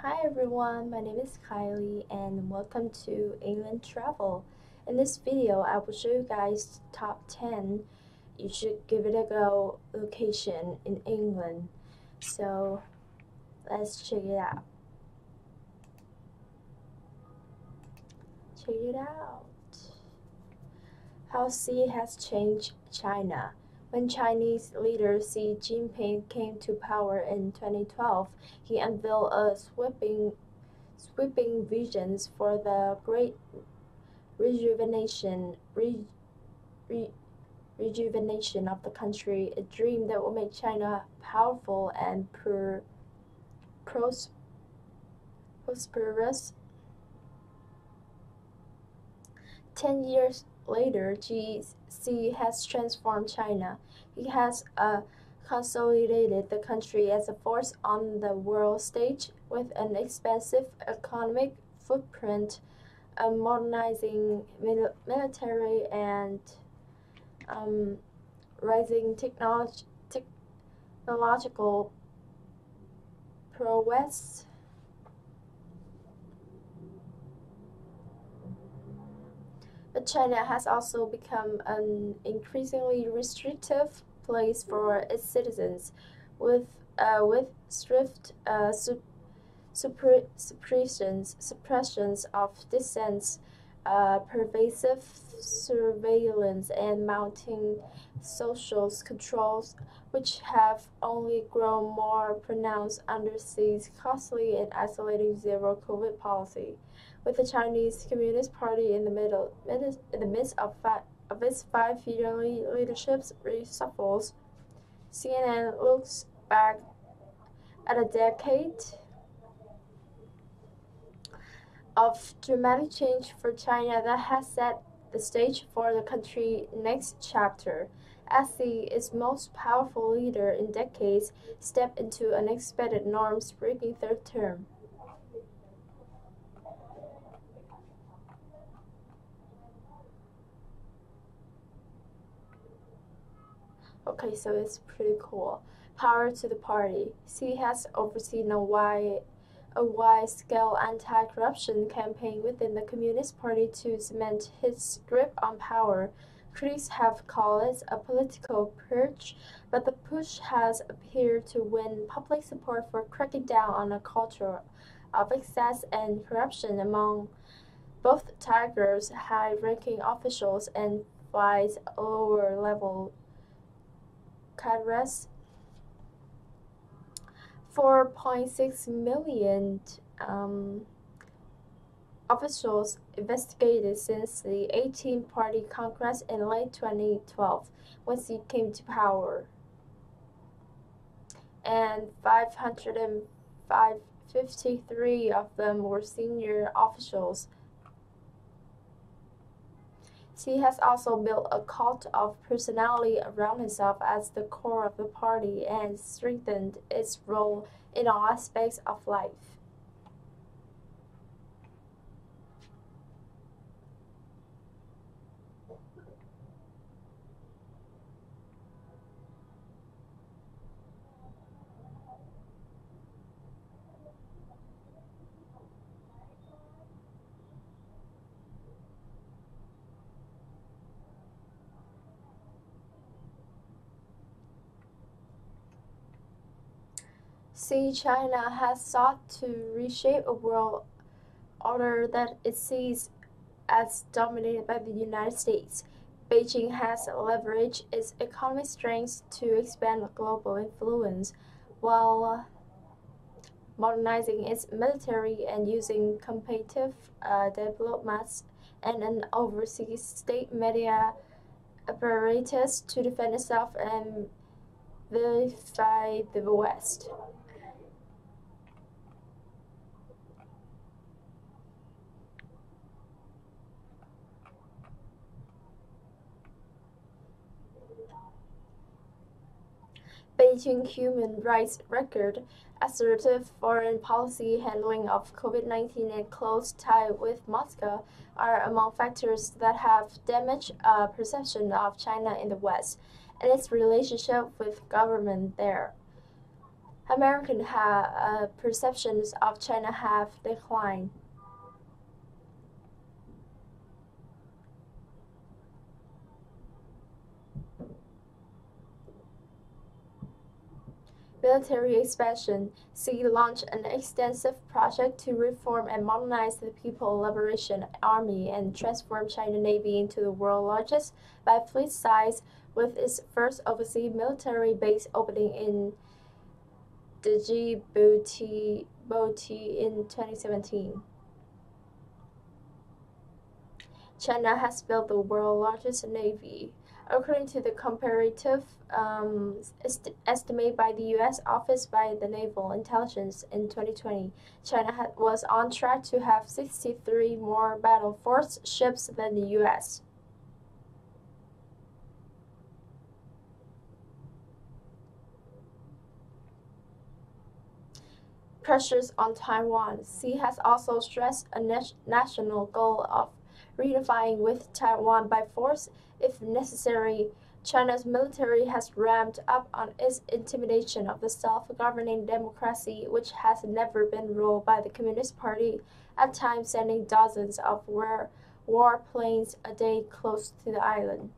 Hi everyone, my name is Kylie and welcome to England Travel. In this video, I will show you guys top 10 you should give it a go location in England. So let's check it out. Check it out. How Xi has changed China. When Chinese leader Xi Jinping came to power in 2012, he unveiled a sweeping visions for the great rejuvenation rejuvenation of the country, a dream that will make China powerful and prosperous. 10 years later, Xi has transformed China. He has consolidated the country as a force on the world stage with an expansive economic footprint, a modernizing military, and rising technological prowess. But China has also become an increasingly restrictive place for its citizens, with strict suppressions of dissent, pervasive surveillance, and mounting social controls, which have only grown more pronounced under Xi's costly and isolating zero-COVID policy. With the Chinese Communist Party in the midst of its 5-yearly leadership reshuffles, CNN looks back at a decade of dramatic change for China that has set the stage for the country's next chapter. As its most powerful leader in decades stepped into unexpected norms-breaking third term. Okay, so it's pretty cool. Power to the party. Xi has overseen a wide-scale anti-corruption campaign within the Communist Party to cement his grip on power. Critics have called it a political purge, but the push has appeared to win public support for cracking down on a culture of excess and corruption among both Tiger's high-ranking officials and Fly's lower-level cadres. 4.6 million officials investigated since the 18th-party Congress in late 2012, when Xi came to power, and 553 of them were senior officials. Xi has also built a cult of personality around himself as the core of the party and strengthened its role in all aspects of life. China has sought to reshape a world order that it sees as dominated by the United States. Beijing has leveraged its economic strength to expand global influence, while modernizing its military and using competitive diplomats and an overseas state media apparatus to defend itself and vilify the West. Beijing human rights record, assertive foreign policy handling of COVID-19, and close tie with Moscow are among factors that have damaged perception of China in the West and its relationship with government there. American perceptions of China have declined. Military expansion. Xi launched an extensive project to reform and modernize the People Liberation Army and transform China Navy into the world's largest by fleet size, with its first overseas military base opening in Djibouti in 2017. China has built the world's largest navy. According to the comparative estimate by the U.S. Office by the Naval Intelligence in 2020, China was on track to have 63 more battle force ships than the U.S. Pressures on Taiwan. Xi has also stressed a national goal of reunifying with Taiwan by force if necessary. China's military has ramped up on its intimidation of the self-governing democracy, which has never been ruled by the Communist Party, at times sending dozens of warplanes a day close to the island.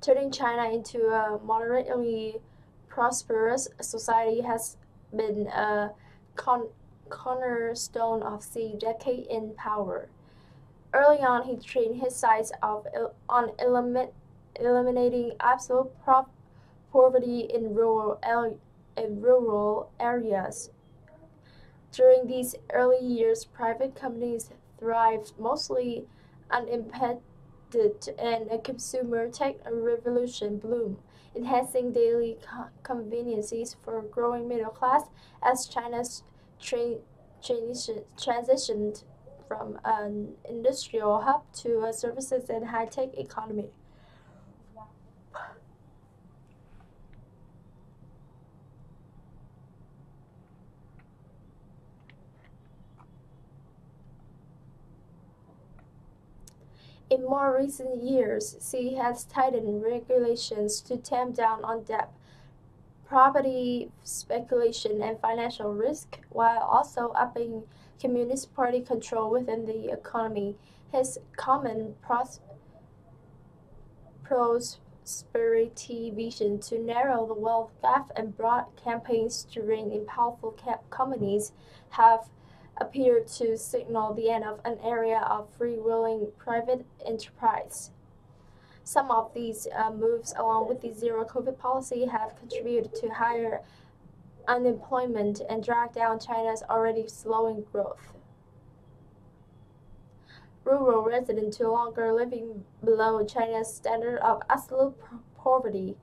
Turning China into a moderately prosperous society has been a cornerstone of Xi's decade in power. Early on, he trained his sights on eliminating absolute poverty in rural areas. During these early years, private companies thrived mostly unimpeded and a consumer tech revolution bloomed, enhancing daily conveniences for a growing middle class as China's transitioned from an industrial hub to a services and high-tech economy. In more recent years, Xi has tightened regulations to tamp down on debt, property speculation, and financial risk, while also upping Communist Party control within the economy. His common prosperity vision to narrow the wealth gap and broad campaigns to rein in powerful companies have appeared to signal the end of an era of freewheeling private enterprise. Some of these moves, along with the zero-COVID policy, have contributed to higher unemployment and dragged down China's already slowing growth. Rural residents no longer living below China's standard of absolute poverty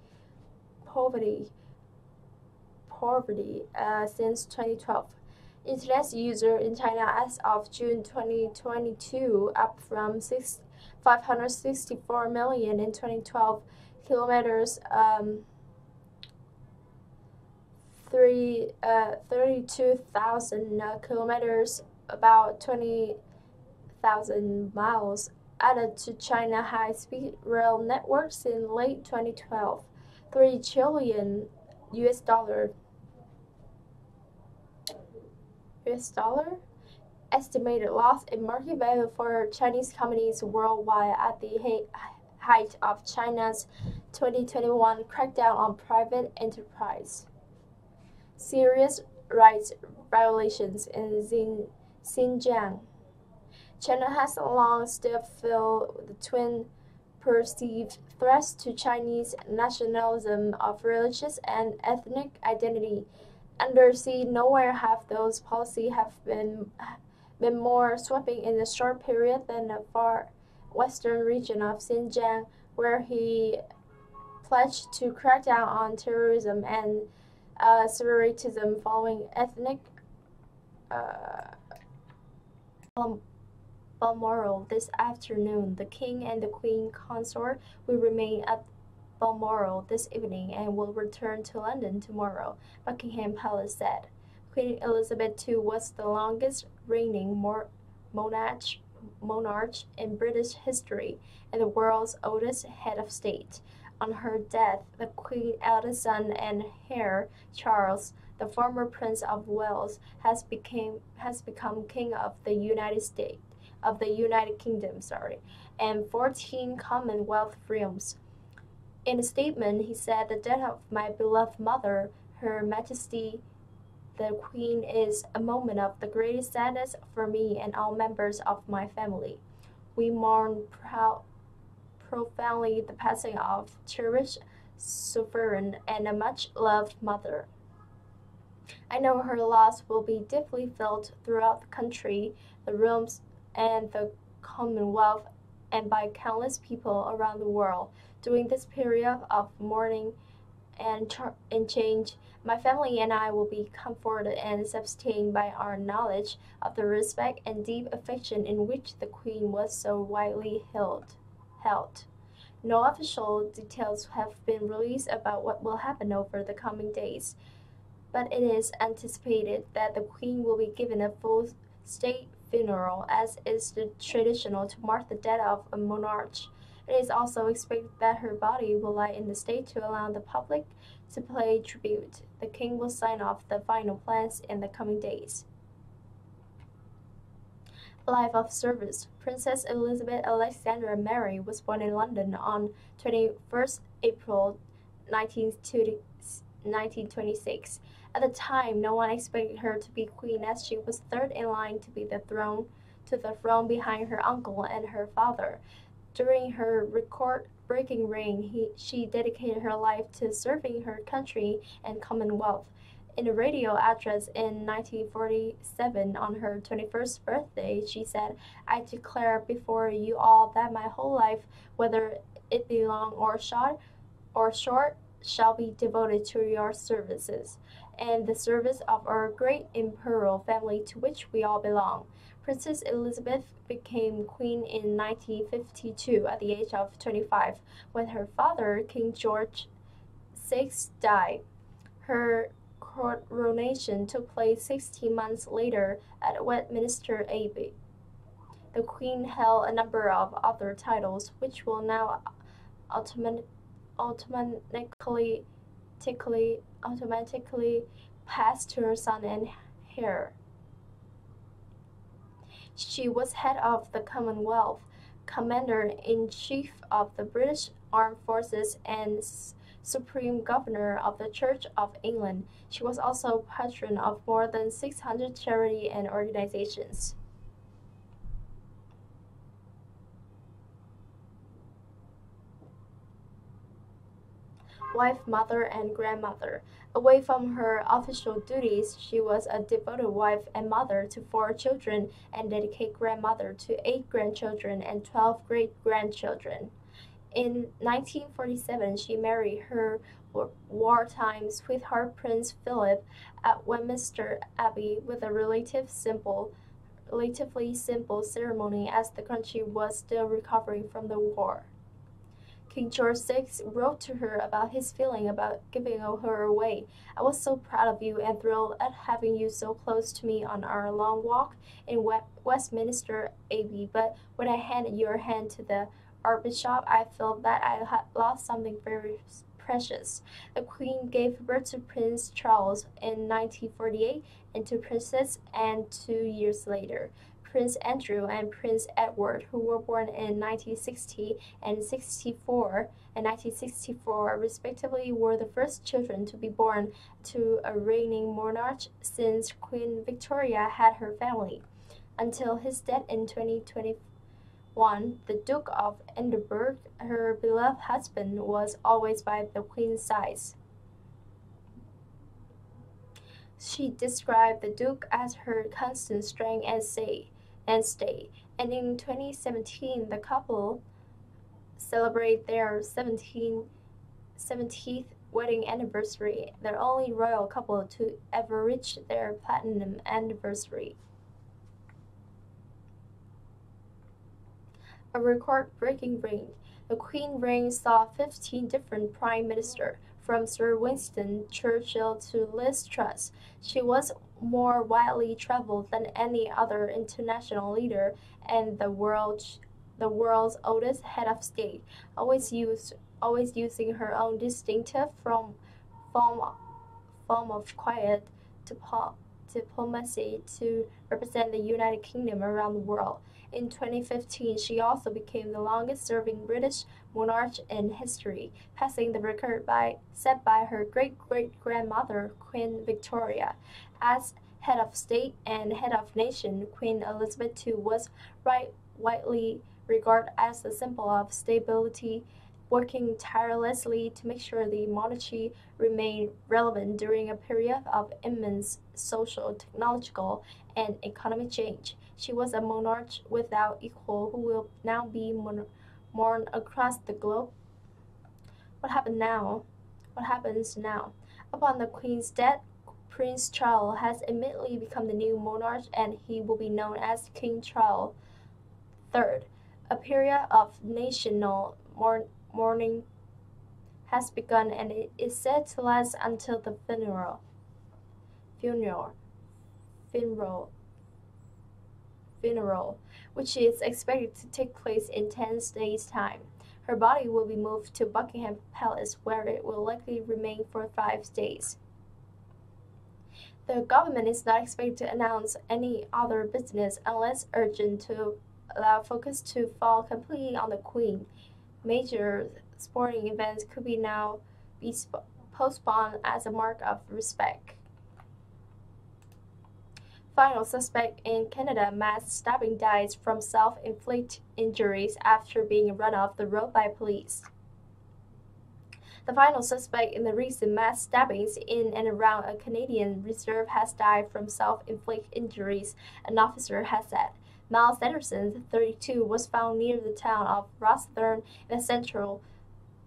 since 2012. Internet users in China as of June 2022 up from 564 million in 2012, kilometers 32,000 kilometers, about 20,000 miles, added to China high-speed rail networks in late 2012. $3 trillion estimated loss in market value for Chinese companies worldwide at the height of China's 2021 crackdown on private enterprise. Serious rights violations in Xinjiang. China has long still felt the twin perceived threats to Chinese nationalism of religious and ethnic identity. Under Xi, nowhere have those policies have been more sweeping in a short period than the far western region of Xinjiang, where he pledged to crack down on terrorism and separatism following ethnic Balmoral. This afternoon, the King and the Queen Consort will remain at Balmoral this evening and will return to London tomorrow, Buckingham Palace said. Queen Elizabeth II was the longest reigning monarch in British history and the world's oldest head of state. On her death, the Queen's eldest son and heir, Charles, the former Prince of Wales, has become King of the United Kingdom, and 14 Commonwealth realms. In a statement, he said, "The death of my beloved mother, Her Majesty the Queen, is a moment of the greatest sadness for me and all members of my family. We mourn profoundly the passing of cherished sovereign and a much-loved mother. I know her loss will be deeply felt throughout the country, the realms, and the Commonwealth, and by countless people around the world. During this period of mourning and change, my family and I will be comforted and sustained by our knowledge of the respect and deep affection in which the Queen was so widely held. No official details have been released about what will happen over the coming days, but it is anticipated that the Queen will be given a full state funeral, as is the traditional to mark the death of a monarch. It is also expected that her body will lie in the state to allow the public to pay tribute. The King will sign off the final plans in the coming days. Life of service. Princess Elizabeth Alexandra Mary was born in London on 21st April 1926. At the time, no one expected her to be queen, as she was third in line to the throne behind her uncle and her father. During her record-breaking reign, she dedicated her life to serving her country and Commonwealth. In a radio address in 1947 on her 21st birthday, she said, "I declare before you all that my whole life, whether it be long or short, shall be devoted to your services, and the service of our great imperial family to which we all belong." Princess Elizabeth became queen in 1952 at the age of 25, when her father, King George VI, died. Her coronation took place 16 months later at Westminster Abbey. The Queen held a number of other titles, which will now automatically pass to her son and heir. She was head of the Commonwealth, Commander-in-Chief of the British Armed Forces, and Supreme Governor of the Church of England. She was also patron of more than 600 charity and organizations. Wife, mother, and grandmother. Away from her official duties, she was a devoted wife and mother to 4 children and dedicated grandmother to 8 grandchildren and 12 great-grandchildren. In 1947, she married her wartime sweetheart Prince Philip at Westminster Abbey with a relatively simple ceremony, as the country was still recovering from the war. King George VI wrote to her about his feeling about giving her away. "I was so proud of you and thrilled at having you so close to me on our long walk in Westminster Abbey, but when I handed your hand to the Archbishop, I felt that I had lost something very precious." The Queen gave birth to Prince Charles in 1948 and to Princess Anne 2 years later. Prince Andrew and Prince Edward, who were born in 1960 and 1964 respectively, were the first children to be born to a reigning monarch since Queen Victoria had her family. Until his death in 2021, the Duke of Edinburgh, her beloved husband, was always by the Queen's side. She described the Duke as her constant strength and stay. And in 2017, the couple celebrated their 70th wedding anniversary, the only royal couple to ever reach their platinum anniversary. A record-breaking reign. The Queen's reign saw 15 different prime ministers, from Sir Winston Churchill to Liz Truss. She was more widely traveled than any other international leader, and the world's oldest head of state, always used always using her own distinctive form, form of quiet diplomacy to represent the United Kingdom around the world. In 2015, she also became the longest-serving British monarch in history, passing the record set by her great-great-grandmother, Queen Victoria. As head of state and head of nation, Queen Elizabeth II was widely regarded as a symbol of stability, working tirelessly to make sure the monarchy remained relevant during a period of immense social, technological, and economic change. She was a monarch without equal who will now be mourned across the globe. What happened now? What happens now? Upon the Queen's death, Prince Charles has immediately become the new monarch and he will be known as King Charles III. A period of national mourning has begun and it is said to last until the funeral, which is expected to take place in 10 days' time. Her body will be moved to Buckingham Palace, where it will likely remain for 5 days. The government is not expected to announce any other business unless urgent to allow focus to fall completely on the Queen. Major sporting events could now be postponed as a mark of respect. Final suspect in Canada mass stabbing dies from self-inflicted injuries after being run off the road by police. The final suspect in the recent mass stabbings in and around a Canadian reserve has died from self-inflicted injuries, an officer has said. Miles Anderson, 32, was found near the town of Rosthern in the Central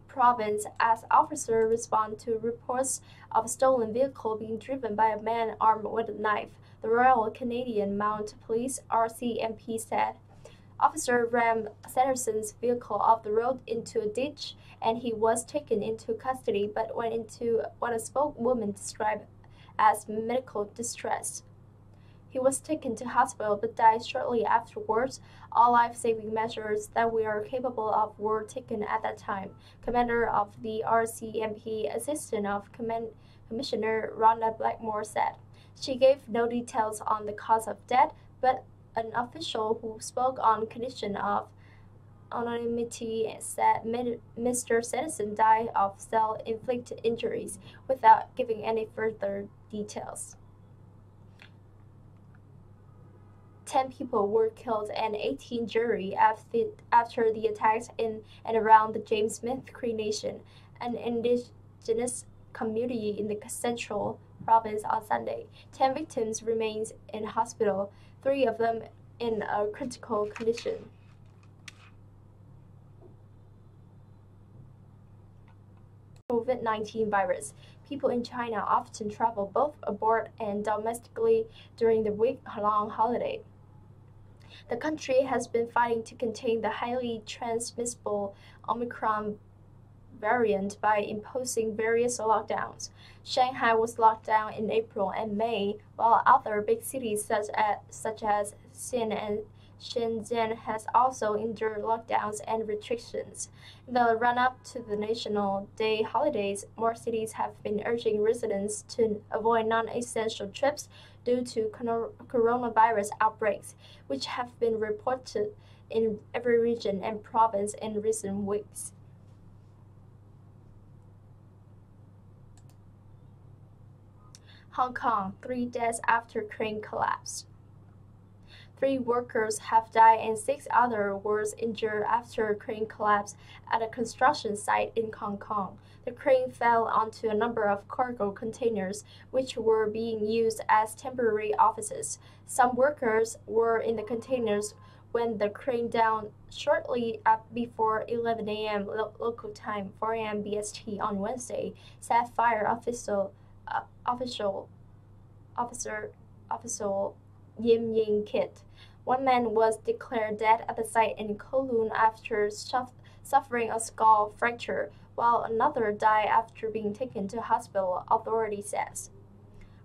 Province as officers respond to reports of a stolen vehicle being driven by a man armed with a knife. The Royal Canadian Mounted Police (RCMP) said. Officer rammed Sanderson's vehicle off the road into a ditch, and he was taken into custody but went into what a spokeswoman described as medical distress. He was taken to hospital but died shortly afterwards. All life-saving measures that we are capable of were taken at that time, Commander of the RCMP, Assistant of Commissioner Rhonda Blackmore said. She gave no details on the cause of death, but an official who spoke on condition of anonymity said Mr. Sanderson died of self-inflicted injuries without giving any further details. 10 people were killed and 18 injured after the attacks in and around the James Smith Cree Nation, an indigenous community in the Central Province on Sunday. 10 victims remain in hospital, 3 of them in a critical condition. COVID-19 virus. People in China often travel both abroad and domestically during the week-long holiday. The country has been fighting to contain the highly transmissible Omicron variant by imposing various lockdowns. Shanghai was locked down in April and May, while other big cities such as Xi'an and Shenzhen has also endured lockdowns and restrictions. In the run-up to the National Day holidays, more cities have been urging residents to avoid non-essential trips due to coronavirus outbreaks, which have been reported in every region and province in recent weeks. Hong Kong, 3 deaths after crane collapse. 3 workers have died and 6 others were injured after a crane collapsed at a construction site in Hong Kong. The crane fell onto a number of cargo containers, which were being used as temporary offices. Some workers were in the containers when the crane down shortly before 11 a.m. local time, 4 a.m. BST on Wednesday, said fire officer Yim Yin Kit. 1 man was declared dead at the site in Kowloon after suffering a skull fracture, while another died after being taken to hospital, authority says.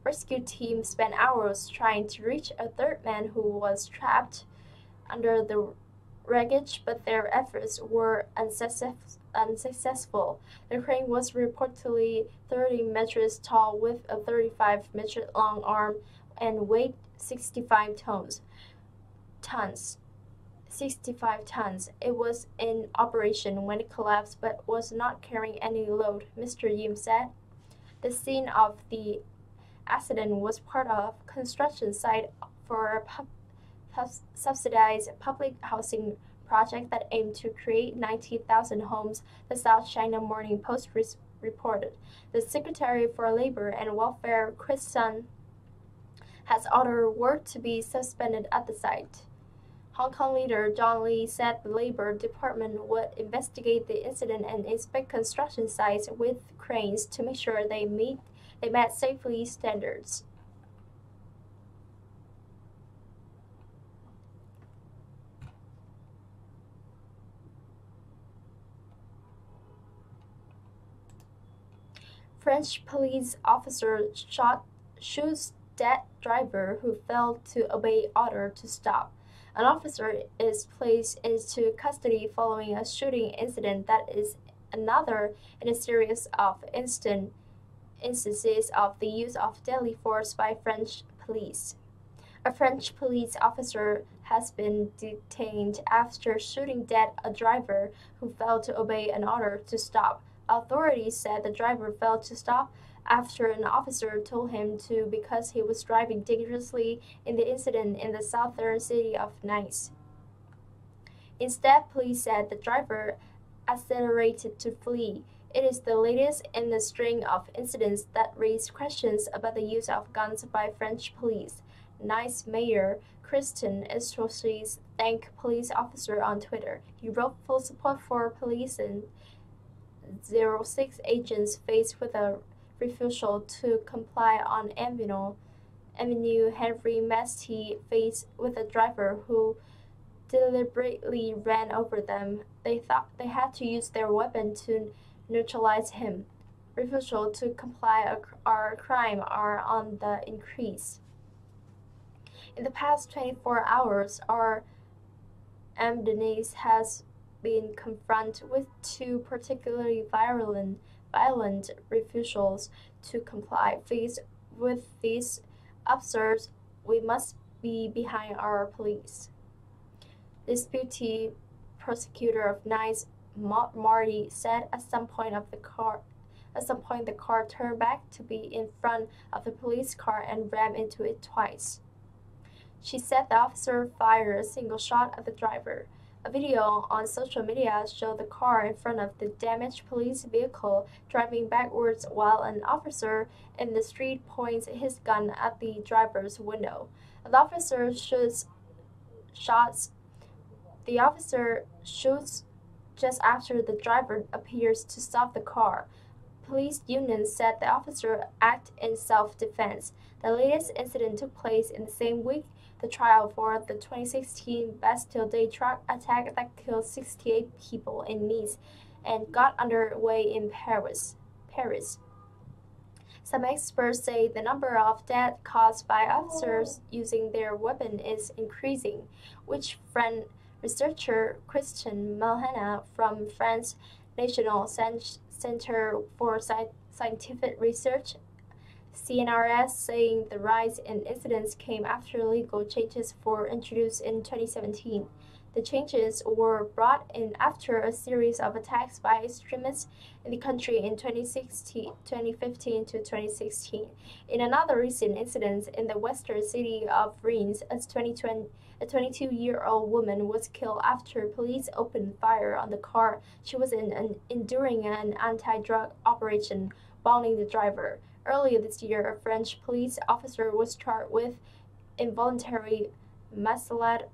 Rescue teams spent hours trying to reach a 3rd man who was trapped under the wreckage, but their efforts were unsuccessful. The crane was reportedly 30 meters tall with a 35-meter long arm and weighed 65 tons. 65 tons. It was in operation when it collapsed but was not carrying any load, Mr. Yim said. The scene of the accident was part of a construction site for a subsidized public housing project that aimed to create 90,000 homes, the South China Morning Post reported. The Secretary for Labor and Welfare, Chris Sun, has ordered work to be suspended at the site. Hong Kong leader John Lee said the Labor Department would investigate the incident and inspect construction sites with cranes to make sure they met safety standards. French police officer shoots dead driver who failed to obey order to stop. An officer is placed into custody following a shooting incident that is another in a series of instances of the use of deadly force by French police. A French police officer has been detained after shooting dead a driver who failed to obey an order to stop. Authorities said the driver failed to stop after an officer told him to because he was driving dangerously in the incident in the southern city of Nice. Instead, police said the driver accelerated to flee. It is the latest in a string of incidents that raise questions about the use of guns by French police. Nice Mayor Christian Estrosi thanked police officer on Twitter. He wrote full support for police and 06 agents faced with a refusal to comply on Avenue Henry Masty faced with a driver who deliberately ran over them. They thought they had to use their weapon to neutralize him. Refusal to comply or crime are on the increase. In the past 24 hours, our ambulance has been confronted with two particularly violent refusals to comply. Faced with these absurd, we must be behind our police. This deputy prosecutor of Nice, Marty, said at some point the car turned back to be in front of the police car and rammed into it twice. She said the officer fired a single shot at the driver. A video on social media showed the car in front of the damaged police vehicle driving backwards while an officer in the street points his gun at the driver's window. The officer shoots just after the driver appears to stop the car. Police unions said the officer acted in self-defense. The latest incident took place in the same week, the trial for the 2016 Bastille Day truck attack that killed 68 people in Nice and got underway in Paris. Some experts say the number of deaths caused by officers using their weapon is increasing, which French researcher Christian Malhena from France National Center for Scientific Research CNRS saying the rise in incidents came after legal changes were introduced in 2017. The changes were brought in after a series of attacks by extremists in the country in 2015 to 2016. In another recent incident in the western city of Reims, a 22-year-old woman was killed after police opened fire on the car she was during an anti-drug operation, bounding the driver. Earlier this year, a French police officer was charged with involuntary manslaughter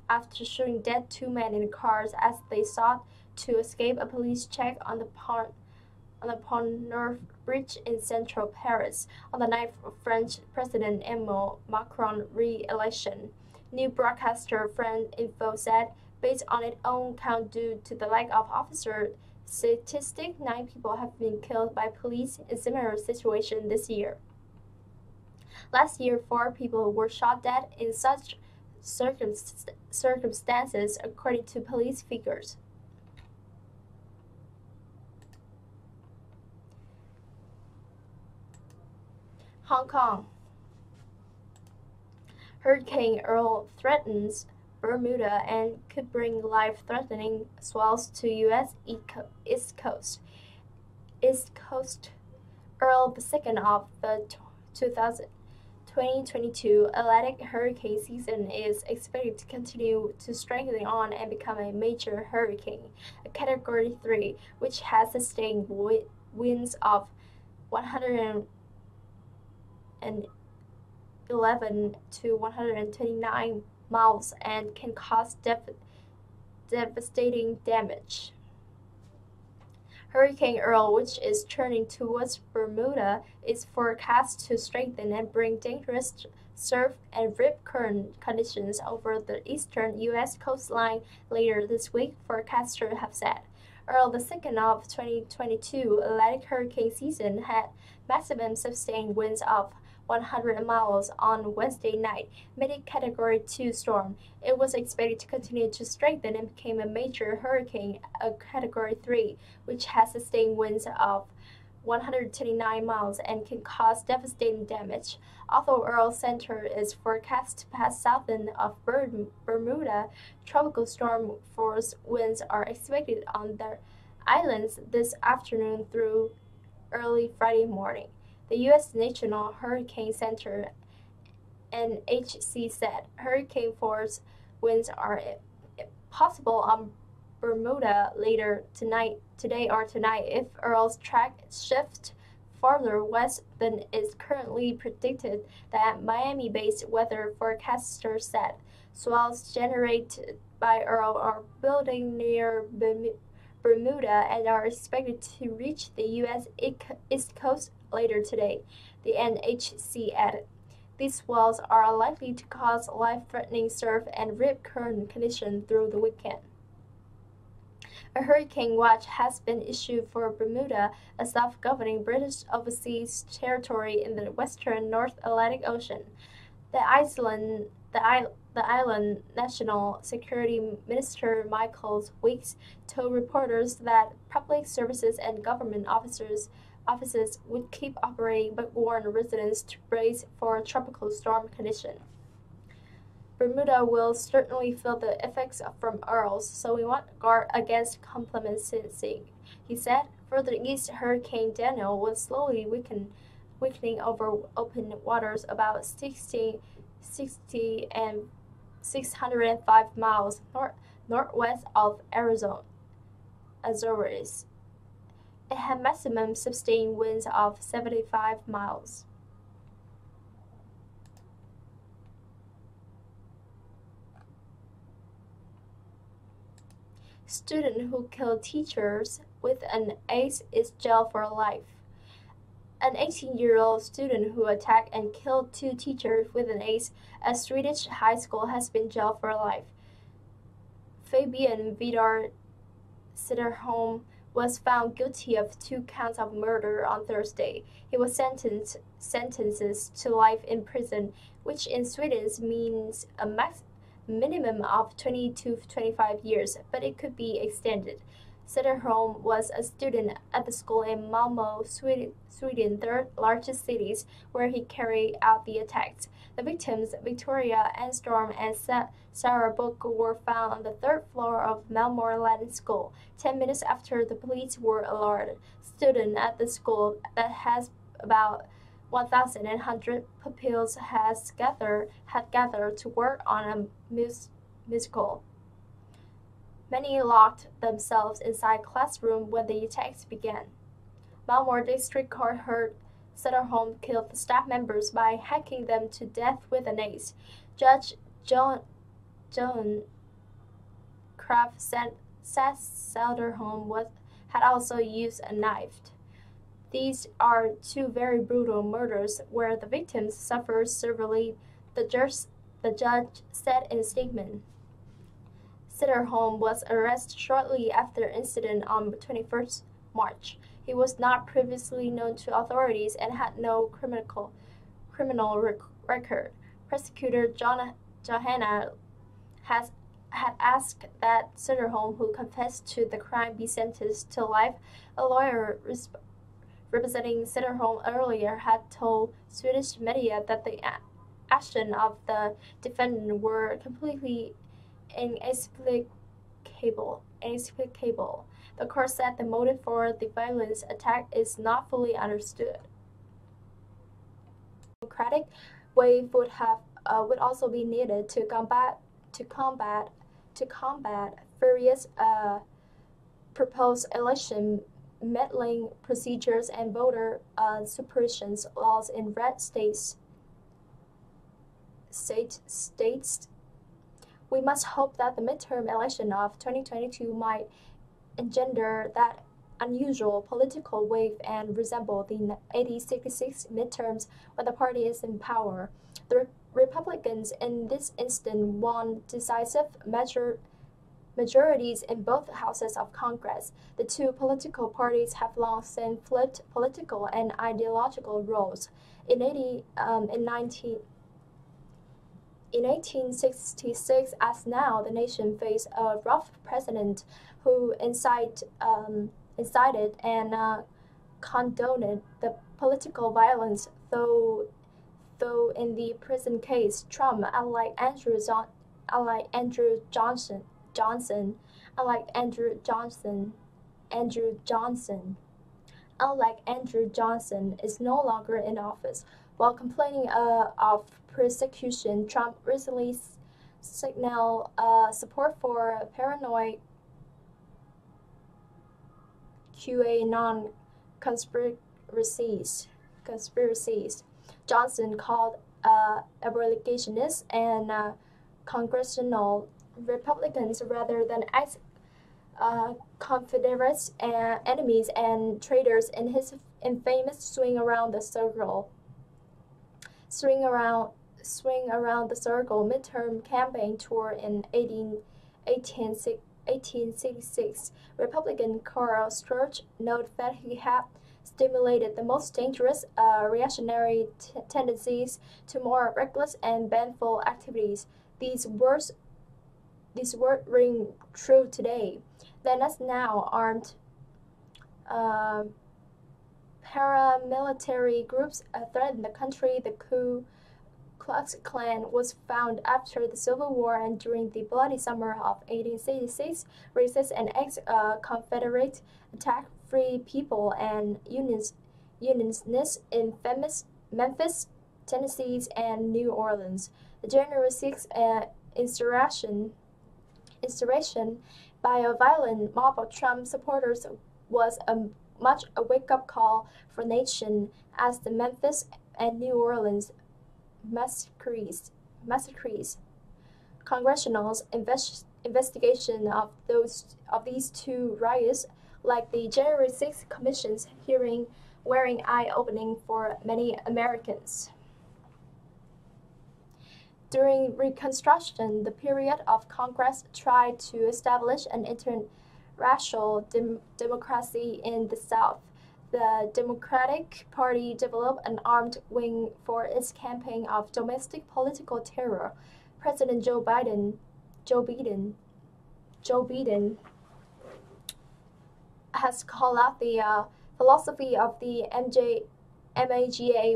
after shooting dead two men in cars as they sought to escape a police check on the Pont Neuf Bridge in central Paris on the night of French President Emmanuel Macron's re-election. New broadcaster France Info said, based on its own count due to the lack of officer statistics, 9 people have been killed by police in similar situations this year. Last year, 4 people were shot dead in such circumstances, according to police figures. Hong Kong. Hurricane Earl threatens Bermuda and could bring life-threatening swells to U.S. East Coast. Earl, the second of the 2022 Atlantic hurricane season, is expected to continue to strengthen on and become a major hurricane, a Category 3, which has sustained winds of 111 to 129 miles and can cause devastating damage. Hurricane Earl, which is turning towards Bermuda, is forecast to strengthen and bring dangerous surf and rip current conditions over the eastern U.S. coastline later this week, forecasters have said. Earl, the second of 2022 Atlantic hurricane season, had maximum sustained winds of 100 miles on Wednesday night, made a Category 2 storm. It was expected to continue to strengthen and became a major hurricane, a Category 3, which has sustained winds of 129 miles and can cause devastating damage. Although Earl's center is forecast to pass southern of Bermuda, tropical storm force winds are expected on the islands this afternoon through early Friday morning. The U.S. National Hurricane Center (NHC) said hurricane force winds are possible on Bermuda later today or tonight if Earl's track shifts farther west than is currently predicted, that Miami-based weather forecasters said. Swells generated by Earl are building near Bermuda and are expected to reach the U.S. East Coast later today, the NHC added. These swells are likely to cause life-threatening surf and rip current conditions through the weekend. A hurricane watch has been issued for Bermuda, a self-governing British overseas territory in the western North Atlantic Ocean. The island National Security Minister Michael Weeks told reporters that public services and government offices would keep operating but warned residents to brace for tropical storm conditions. Bermuda will certainly feel the effects from Earls, so we want to guard against complacency, he said. Further east, Hurricane Daniel was slowly weakening over open waters about 60 and 605 miles northwest of Azores. It had maximum sustained winds of 75 miles. Student who killed teachers with an axe is jailed for life. An 18-year-old student who attacked and killed two teachers with an axe at Swedish high school has been jailed for life. Fabian Vidar Sitterholm was found guilty of 2 counts of murder on Thursday. He was sentenced to life in prison, which in Sweden means a minimum of 20 to 25 years, but it could be extended. Sitterholm was a student at the school in Malmö, Sweden, third largest cities, where he carried out the attacks. The victims, Victoria Anstorm and Sarah Book, were found on the 3rd floor of Malmö Latin School, 10 minutes after the police were alerted. Students at the school, that has about 1,100 pupils, had gathered to work on a musical. Many locked themselves inside classroom when the attacks began. Malmö District Court heard Sitterholm killed the staff members by hacking them to death with an axe. Judge John Kraft said Sitterholm had also used a knife. These are 2 very brutal murders where the victims suffered severely, the judge said in a statement. Sitterholm was arrested shortly after the incident on 21st March. He was not previously known to authorities and had no criminal record. Prosecutor Johanna has had asked that Sederholm, who confessed to the crime, be sentenced to life. A lawyer representing Sederholm earlier had told Swedish media that the actions of the defendant were completely inexplicable. The court said the motive for the violent attack is not fully understood. Democratic wave would also be needed to combat various proposed election meddling procedures and voter suppression laws in red states. We must hope that the midterm election of 2022 might engender that unusual political wave and resemble the 1866 midterms when the party is in power. The Republicans in this instant won decisive majorities in both houses of Congress. The two political parties have long since flipped political and ideological roles. In 1866, as now, the nation faced a rough president who incited and condoned the political violence, though in the present case, Trump, unlike Andrew Johnson, is no longer in office. While complaining of persecution, Trump recently signaled support for paranoid QAnon conspiracies. Johnson called abolitionists and congressional Republicans rather than Confederates and enemies and traitors in his infamous swing around the circle midterm campaign tour in 1866. Republican Carl Sturge noted that he had stimulated the most dangerous reactionary tendencies to more reckless and baneful activities. These words ring true today. Then as now, armed paramilitary groups threaten the country. The Ku Klux Klan was founded after the Civil War and during the bloody summer of 1866. Racist and ex-Confederate attacked free people and Unionists in Memphis, Tennessee, and New Orleans. The January 6th insurrection by a violent mob of Trump supporters was much a wake-up call for the nation as the Memphis and New Orleans massacres. Congressional investigation of these two riots, like the January 6th Commission's hearing, wearing eye-opening for many Americans. During Reconstruction, the period of Congress tried to establish an interracial democracy in the South. The Democratic Party developed an armed wing for its campaign of domestic political terror. President Joe Biden has called out the philosophy of the MAGA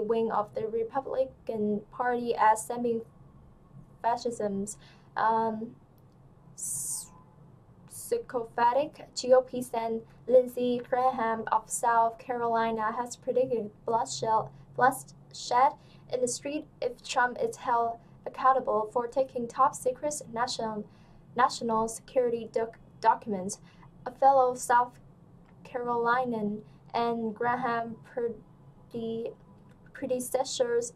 wing of the Republican Party as semi-fascism. Sycophantic GOP Sen. Lindsey Graham of South Carolina has predicted bloodshed in the street if Trump is held accountable for taking top-secret national security documents. A fellow South Carolinian and Graham predecessors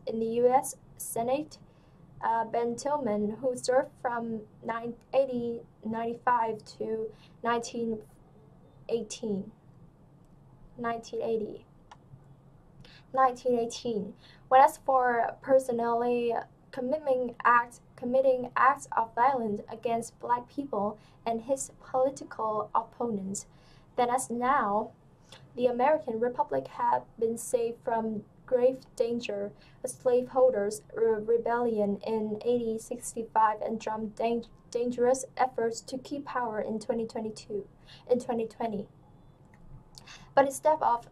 in the U.S. Senate, Ben Tillman, who served from 1895 to 1918. When as for personally committing acts of violence against black people and his political opponents, then as now, the American Republic had been saved from grave danger. A slaveholders' rebellion in 1865 and drummed dangerous efforts to keep power in 2020. But instead of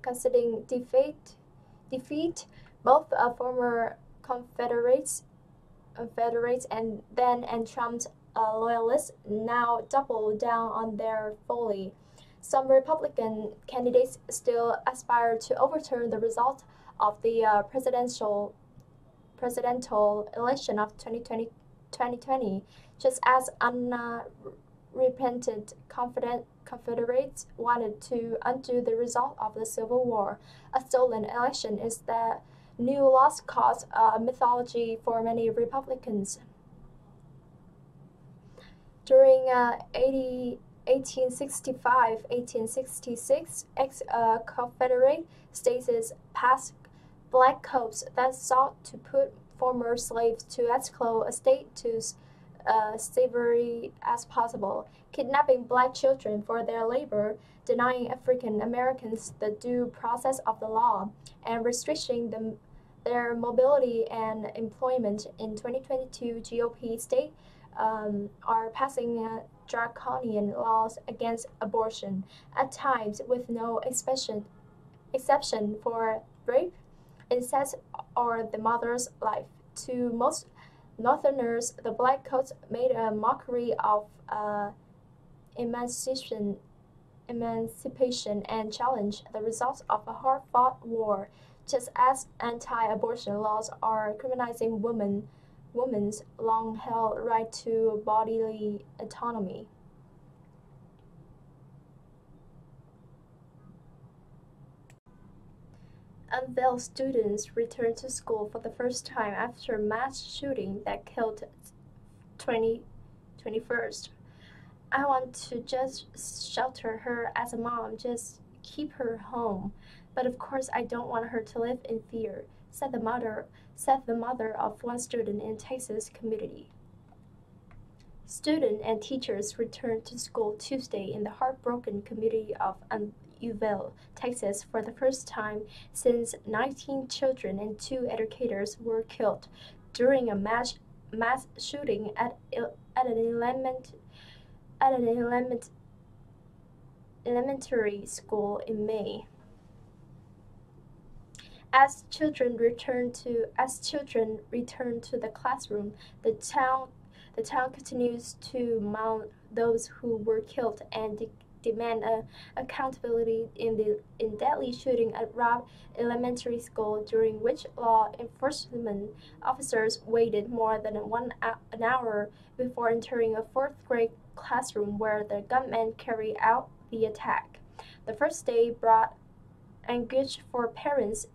conceding defeat, both former Confederates and then Trump's loyalists now double down on their folly. Some Republican candidates still aspire to overturn the result of the presidential election of 2020, just as unrepentant Confederates wanted to undo the result of the Civil War. A stolen election is the new lost cause mythology for many Republicans. During 1865-1866, ex-Confederate states passed black codes that sought to put former slaves to as close a state to slavery as possible, kidnapping black children for their labor, denying African Americans the due process of the law, and restricting their mobility and employment. In 2022, GOP states are passing draconian laws against abortion, at times with no exception for rape, incest, or the mother's life. To most Northerners, the black coats made a mockery of emancipation and challenged the results of a hard-fought war, just as anti-abortion laws are criminalizing women's long-held right to bodily autonomy. Unveiled students returned to school for the first time after mass shooting that killed 21st. I want to just shelter her as a mom, just keep her home. But of course I don't want her to live in fear, said the mother of one student in Texas community. Students and teachers returned to school Tuesday in the heartbroken community of Uvalde, Texas, for the first time since 19 children and 2 educators were killed during a mass shooting at an elementary school in May. As children return to the classroom, the town continues to mourn those who were killed and demand accountability in deadly shooting at Robb Elementary School, during which law enforcement officers waited more than an hour before entering a 4th grade classroom where the gunman carried out the attack. The first day brought anguish for parents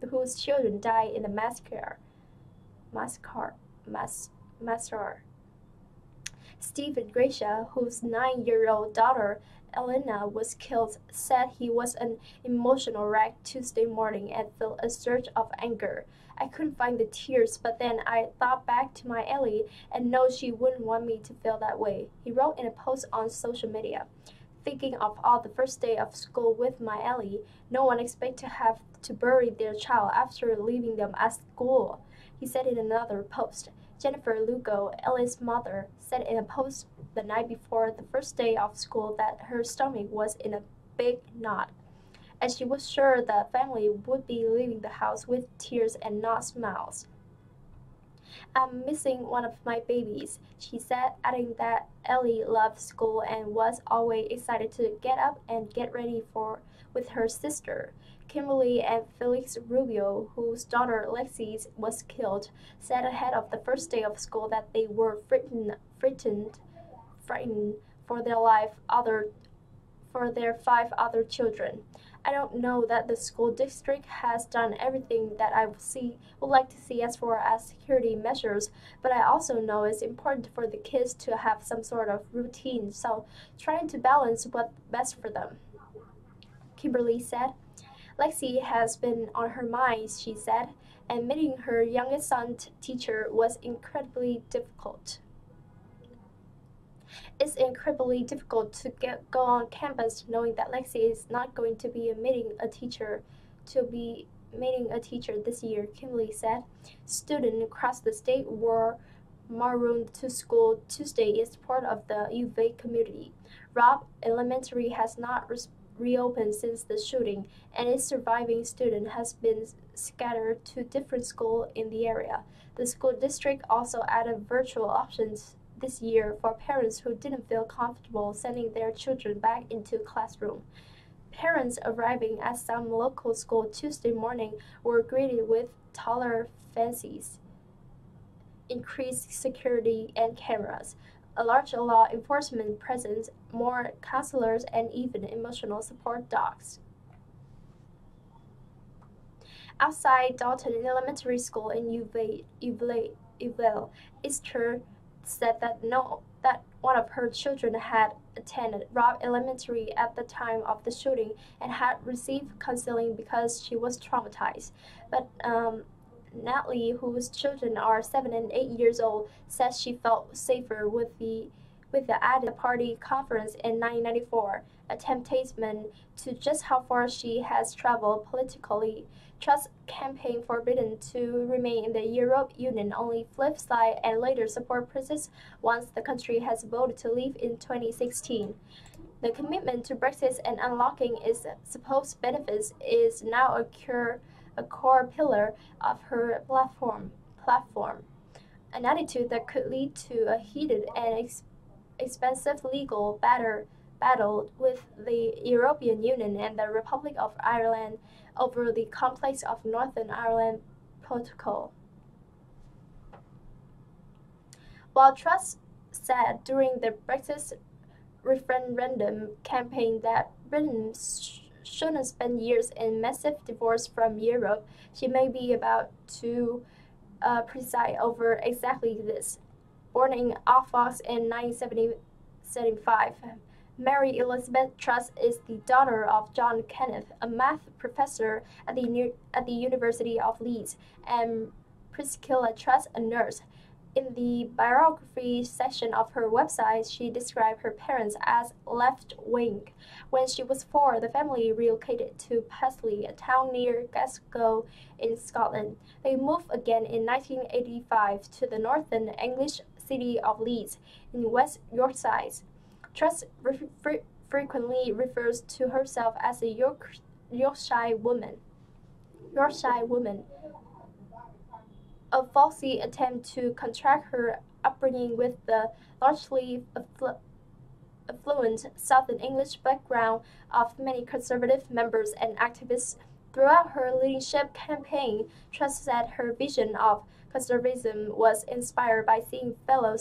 whose children died in the massacre. Stephen Gracia, whose 9-year-old daughter Elena was killed, said he was an emotional wreck Tuesday morning and felt a surge of anger. I couldn't find the tears, but then I thought back to my Ellie and know she wouldn't want me to feel that way, he wrote in a post on social media. Thinking of all the first day of school with my Ellie, no one expected to have to bury their child after leaving them at school, he said in another post. Jennifer Lugo, Ellie's mother, said in a post the night before the first day of school that her stomach was in a big knot, and she was sure the family would be leaving the house with tears and not smiles. I'm missing one of my babies, she said, adding that Ellie loved school and was always excited to get up and get ready with her sister. Kimberly and Felix Rubio, whose daughter Lexi was killed, said ahead of the first day of school that they were frightened for their for their 5 other children. I don't know that the school district has done everything that I would like to see as far as security measures, but I also know it's important for the kids to have some sort of routine, so trying to balance what's best for them, Kimberly said. Lexi has been on her mind, she said, and meeting her youngest son's teacher was incredibly difficult. It's incredibly difficult to go on campus knowing that Lexi is not going to be meeting a teacher this year, Kimberly said. Students across the state were marooned to school Tuesday in support of the UVA community. Robb Elementary has not reopened since the shooting, and its surviving student has been scattered to different schools in the area. The school district also added virtual options this year for parents who didn't feel comfortable sending their children back into a classroom. Parents arriving at some local school Tuesday morning were greeted with taller fences, increased security, and cameras, a large law enforcement presence, more counselors, and even emotional support dogs. Outside Dalton Elementary School in Uville, Esther said that one of her children had attended Robb Elementary at the time of the shooting and had received counseling because she was traumatized. But Natalie, whose children are 7 and 8 years old, says she felt safer with the added party conference in 1994, a testament to just how far she has traveled politically. Truss campaigned for Britain to remain in the European Union only flip side and later support Brexit once the country has voted to leave in 2016. The commitment to Brexit and unlocking its supposed benefits is now a core pillar of her platform, an attitude that could lead to a heated and expensive legal battle with the European Union and the Republic of Ireland over the complex of Northern Ireland Protocol. While Truss said during the Brexit referendum campaign that Britain shouldn't spend years in massive divorce from Europe, she may be about to preside over exactly this. Born in Oxford in 1975, Mary Elizabeth Truss is the daughter of John Kenneth, a math professor at the University of Leeds, and Priscilla Truss, a nurse. In the biography section of her website, she described her parents as left-wing. When she was 4, the family relocated to Paisley, a town near Glasgow in Scotland. They moved again in 1985 to the northern English city of Leeds in West Yorkshire. Truss frequently refers to herself as a Yorkshire woman, a falsy attempt to contract her upbringing with the largely affluent Southern English background of many conservative members and activists. Throughout her leadership campaign, Truss said her vision of conservatism was inspired by seeing fellow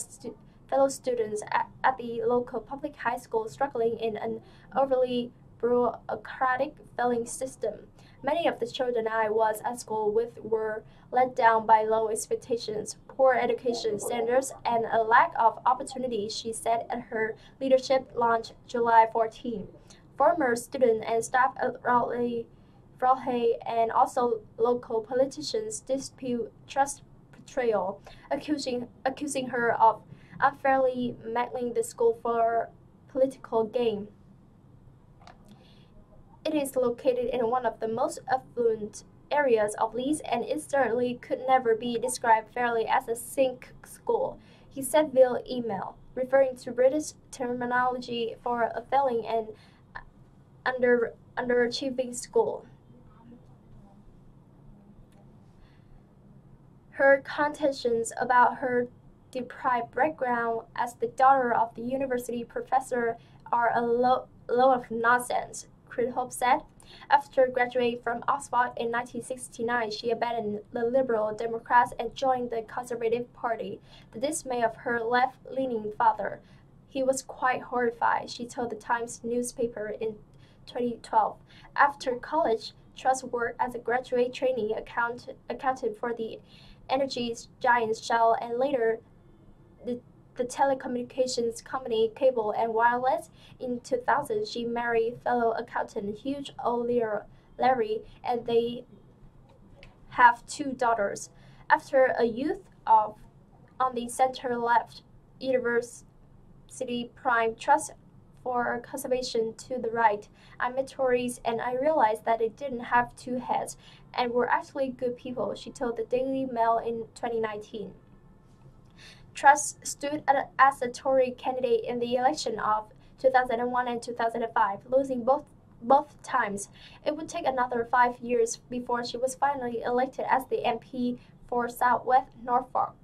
students at the local public high school struggling in an overly bureaucratic filling system. Many of the children I was at school with were let down by low expectations, poor education standards, and a lack of opportunity, she said at her leadership launch July 14. Former student and staff at Raleigh and also local politicians dispute Truss' portrayal, accusing her of unfairly meddling the school for political gain. It is located in one of the most affluent areas of Leeds, and it certainly could never be described fairly as a sink school, he said via email, referring to British terminology for a failing and underachieving school. Her contentions about her deprived background as the daughter of the university professor are a load of nonsense, Crithope said. After graduating from Oxford in 1969, she abandoned the Liberal Democrats and joined the Conservative Party, the dismay of her left-leaning father. He was quite horrified, she told the Times newspaper in 2012. After college, Truss worked as a graduate trainee accountant for the energy giant Shell and later the telecommunications company Cable and Wireless. In 2000, she married fellow accountant Hugh O'Leary, and they have 2 daughters. After a youth on the center-left City Prime Trust for Conservation to the right. I met Tories and I realized that they didn't have two heads and were actually good people, she told the Daily Mail in 2019. Truss stood as a Tory candidate in the election of 2001 and 2005, losing both times. It would take another 5 years before she was finally elected as the MP for South West Norfolk.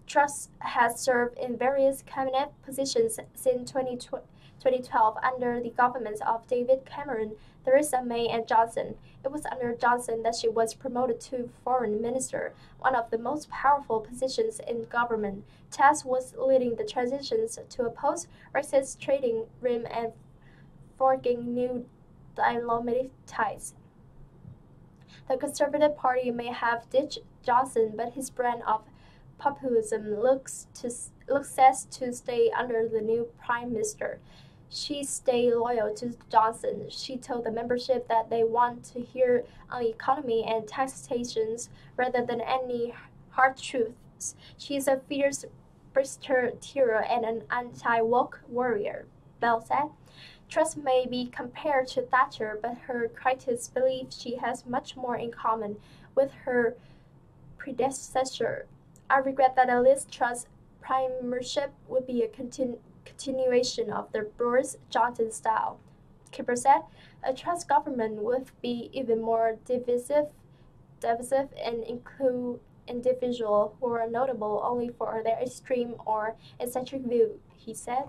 Truss has served in various cabinet positions since 2012 under the governments of David Cameron, Theresa May, and Johnson. It was under Johnson that she was promoted to foreign minister, one of the most powerful positions in government. Truss was leading the transitions to a post-Brexit trading rim and forging new diplomatic ties. The Conservative Party may have ditched Johnson, but his brand of populism looks set to stay under the new prime minister. She stayed loyal to Johnson. She told the membership that they want to hear on the economy and taxations rather than any hard truths. She is a fierce Brexiteer and an anti-woke warrior, Bell said. Truss may be compared to Thatcher, but her critics believe she has much more in common with her predecessor. I regret that a Liz Truss premiership would be a continuation of the Boris Johnson style. Kipper said, a Truss government would be even more divisive and include individuals who are notable only for their extreme or eccentric view, he said.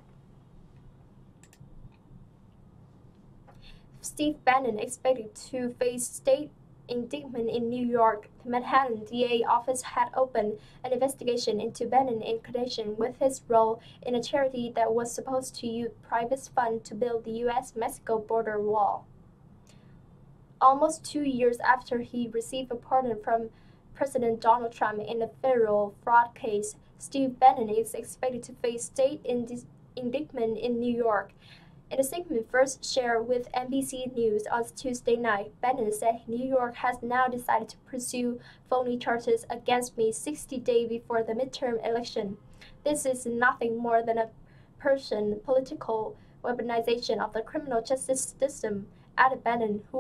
Steve Bannon expected to face state indictment in New York. The Manhattan DA office had opened an investigation into Bannon in connection with his role in a charity that was supposed to use private funds to build the U.S.-Mexico border wall. Almost 2 years after he received a pardon from President Donald Trump in a federal fraud case, Steve Bannon is expected to face state indictment in New York. In a segment first shared with NBC News on Tuesday night, Bannon said New York has now decided to pursue phony charges against me 60 days before the midterm election. This is nothing more than a Persian political weaponization of the criminal justice system, added Bannon, who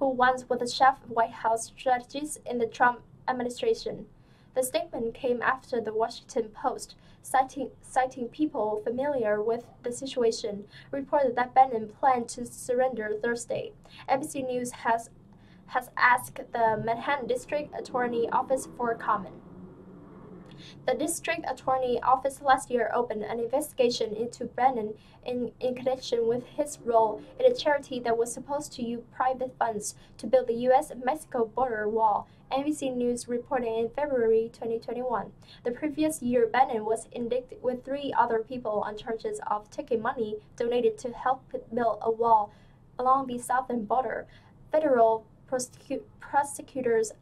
once was the chief White House strategist in the Trump administration. The statement came after the Washington Post, citing people familiar with the situation, reported that Bannon planned to surrender Thursday. NBC News has asked the Manhattan District Attorney Office for comment. The District Attorney Office last year opened an investigation into Bannon in connection with his role in a charity that was supposed to use private funds to build the U.S.-Mexico border wall, NBC News reported in February 2021. The previous year, Bannon was indicted with 3 other people on charges of taking money donated to help build a wall along the southern border. Federal prosecutors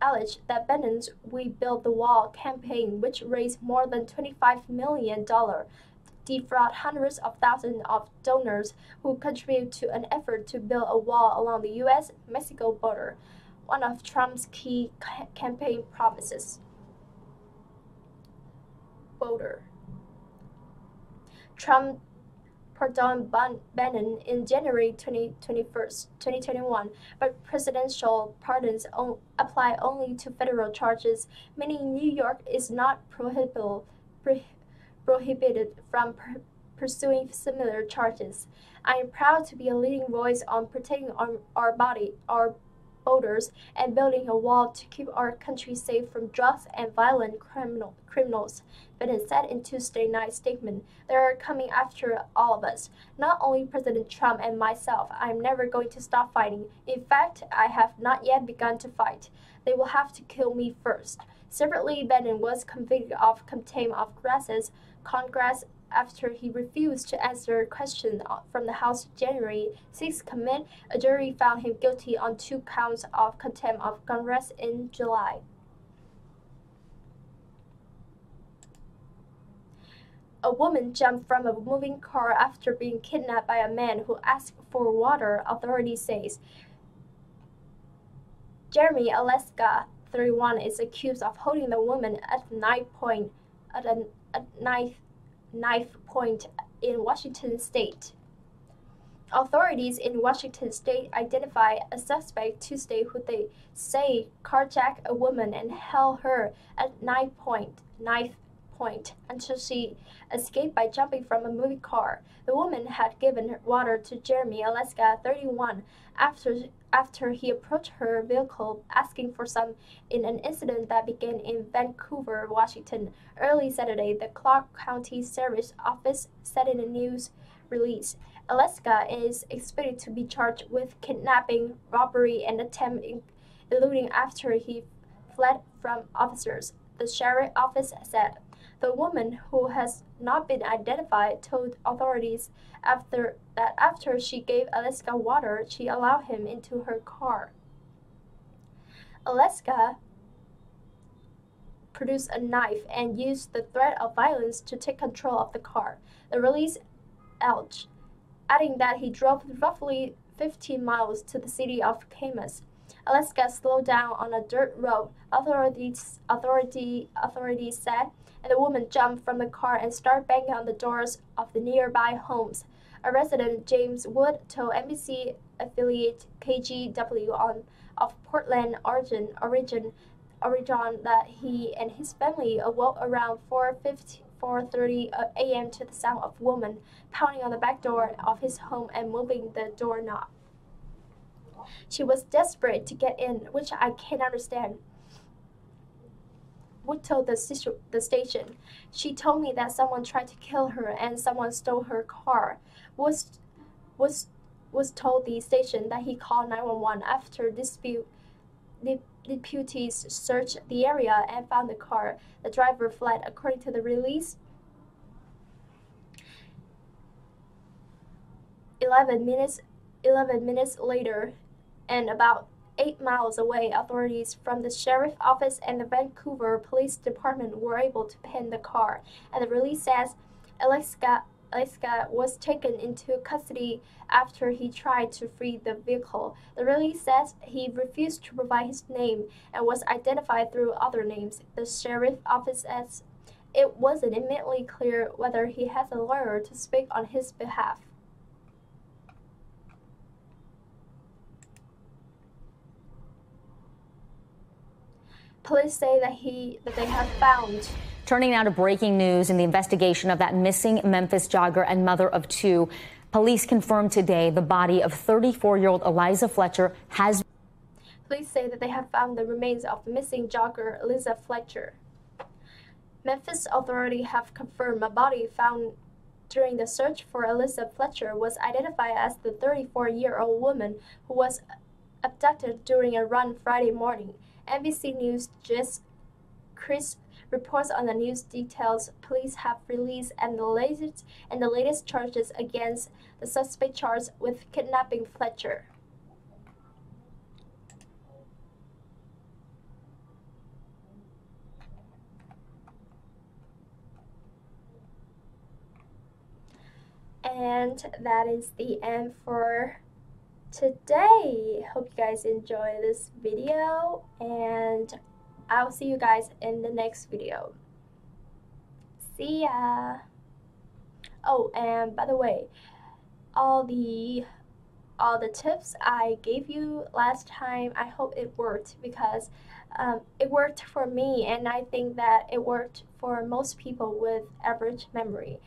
alleged that Bannon's We Build the Wall campaign, which raised more than $25 million, defrauded hundreds of thousands of donors who contributed to an effort to build a wall along the U.S.-Mexico border, one of Trump's key campaign promises. Trump pardoned Bannon in January 2021, but presidential pardons apply only to federal charges, meaning New York is not prohibited from pursuing similar charges. I am proud to be a leading voice on protecting our borders, and building a wall to keep our country safe from drugs and violent criminals, Bannon said in Tuesday night's statement. They are coming after all of us, not only President Trump and myself. I am never going to stop fighting. In fact, I have not yet begun to fight. They will have to kill me first. Separately, Bannon was convicted of contempt of Congress after he refused to answer questions from the House January 6 committee. A jury found him guilty on 2 counts of contempt of Congress in July. A woman jumped from a moving car after being kidnapped by a man who asked for water, authorities say. Jeremy, Alaska, 31, is accused of holding the woman at a knife point in Washington state. Authorities in Washington state identified a suspect Tuesday who they say carjacked a woman and held her at knife point until she escaped by jumping from a moving car. The woman had given water to Jeremy Alaska, 31, after he approached her vehicle asking for some in an incident that began in Vancouver, Washington. Early Saturday, the Clark County Sheriff's Office said in a news release. Alaska is expected to be charged with kidnapping, robbery, and attempt eluding after he fled from officers, the sheriff's office said. The woman, who has not been identified, told authorities after she gave Alaska water, she allowed him into her car. Alaska produced a knife and used the threat of violence to take control of the car. The release alleged, adding that he drove roughly 15 miles to the city of Camas. Alaska slowed down on a dirt road, authorities said, and the woman jumped from the car and started banging on the doors of the nearby homes. A resident, James Wood, told NBC affiliate KGW of Portland, Oregon, that he and his family awoke around 4:30 a.m. to the sound of a woman pounding on the back door of his home and moving the doorknob. She was desperate to get in, which I can't understand, Wood told the station. She told me that someone tried to kill her and someone stole her car. Was told the station that he called 911 after deputies searched the area and found the car. The driver fled, according to the release. 11 minutes later, and about 8 miles away, authorities from the sheriff's office and the Vancouver Police Department were able to pin the car. And the release says Alaska was taken into custody after he tried to flee the vehicle. The release says he refused to provide his name and was identified through other names. The sheriff's office says it wasn't immediately clear whether he has a lawyer to speak on his behalf. Police say that they have found. Turning now to breaking news in the investigation of that missing Memphis jogger and mother of two. Police confirmed today the body of 34-year-old Eliza Fletcher has. Police say that they have found the remains of missing jogger Eliza Fletcher. Memphis authorities have confirmed a body found during the search for Eliza Fletcher was identified as the 34-year-old woman who was abducted during a run Friday morning. NBC News' Chris reports on the news details police have released and the latest charges against the suspect charged with kidnapping Fletcher. And that is the end for today. Hope you guys enjoy this video, and I'll see you guys in the next video. See ya. Oh, and by the way, all the tips I gave you last time, I hope it worked, because it worked for me, and I think that it worked for most people with average memory.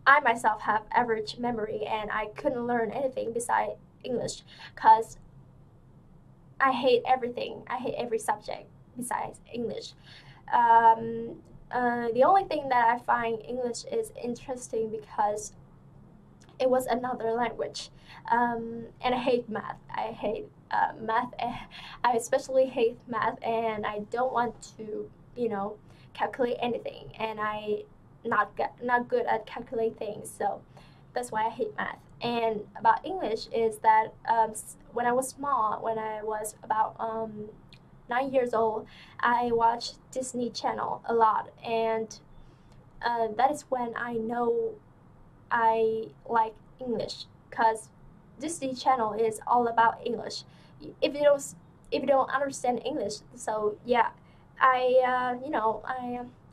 I myself have average memory, and I couldn't learn anything besides English, because I hate everything. I hate every subject besides English. The only thing that I find English is interesting because it was another language, and I hate math. I hate math. I especially hate math, and I don't want to, calculate anything, and I not good at calculating things. So that's why I hate math. And about English is that when I was small, when I was about 9 years old, I watched Disney Channel a lot, and that is when I know I like English, because Disney Channel is all about English. If if you don't understand English. So yeah, I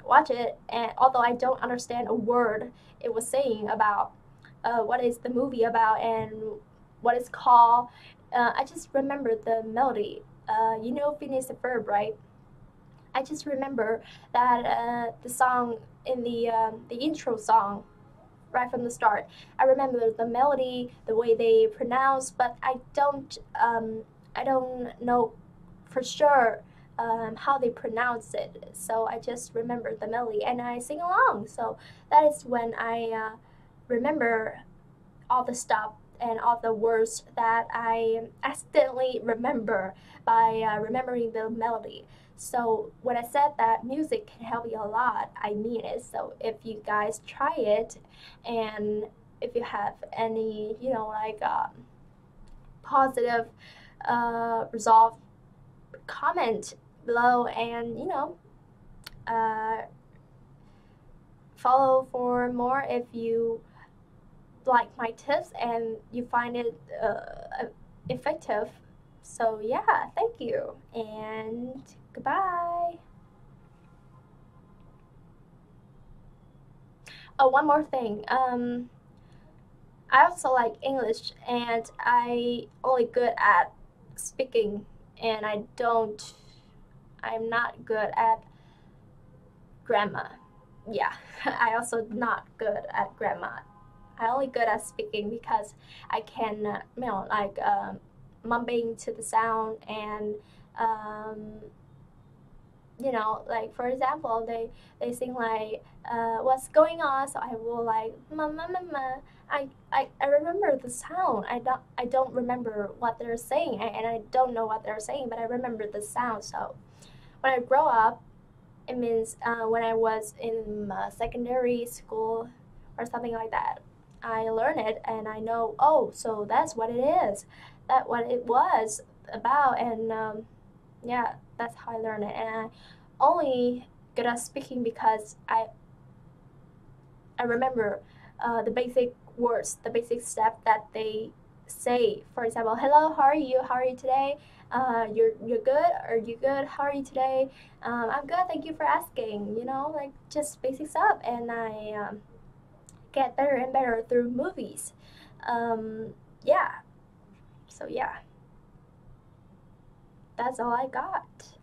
watch it, and although I don't understand a word it was saying about what is the movie about and what it's called, I just remember the melody. Finish the verb, right? I just remember that the song in the intro song right from the start. I remember the melody, the way they pronounce, but I don't know for sure how they pronounce it. So I just remember the melody and I sing along. So that is when I remember all the stuff and all the words that I accidentally remember by remembering the melody. So when I said that music can help you a lot, I mean it. So if you guys try it, and if you have any, positive result, comment below, and uh, follow for more if you like my tips and you find it effective. So yeah, thank you and goodbye. Oh, one more thing. I also like English, and I only good at speaking, and I'm not good at grammar. Yeah, I also not good at grammar. I only good at speaking because I can, mumbling to the sound, and um, like for example, they sing like what's going on, so I will like mama mama. I remember the sound. I don't remember what they're saying, and I don't know what they're saying, but I remember the sound. So when I grow up, it means when I was in secondary school or something like that, I learned it and I know, oh, so that's what it is, that what it was about, and yeah, that's how I learned it. And I only good at speaking because I remember the basic words, the basic step that they say. For example, hello, how are you? How are you today? You're good? Are you good? How are you today? I'm good. Thank you for asking. Like just basic stuff, and I get better and better through movies. Yeah. So yeah, that's all I got.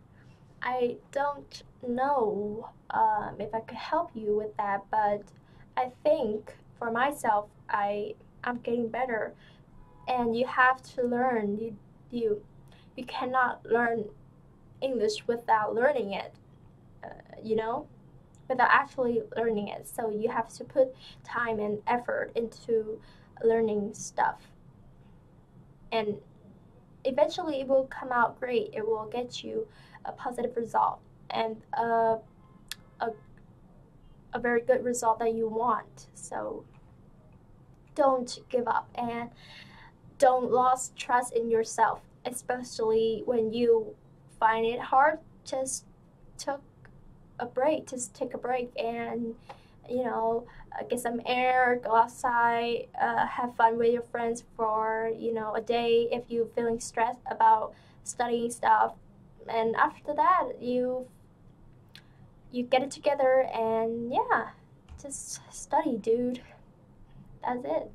I don't know if I could help you with that, but I think for myself, I'm getting better, and you have to learn. You you cannot learn English without learning it. You know, without actually learning it. So you have to put time and effort into learning stuff, and eventually it will come out great. It will get you a positive result, and a, a very good result that you want. So don't give up, and don't lose trust in yourself, especially when you find it hard. Just take a break and get some air, go outside, have fun with your friends for a day if you're feeling stressed about studying stuff. And after that, you get it together, and yeah, just study, dude. That's it.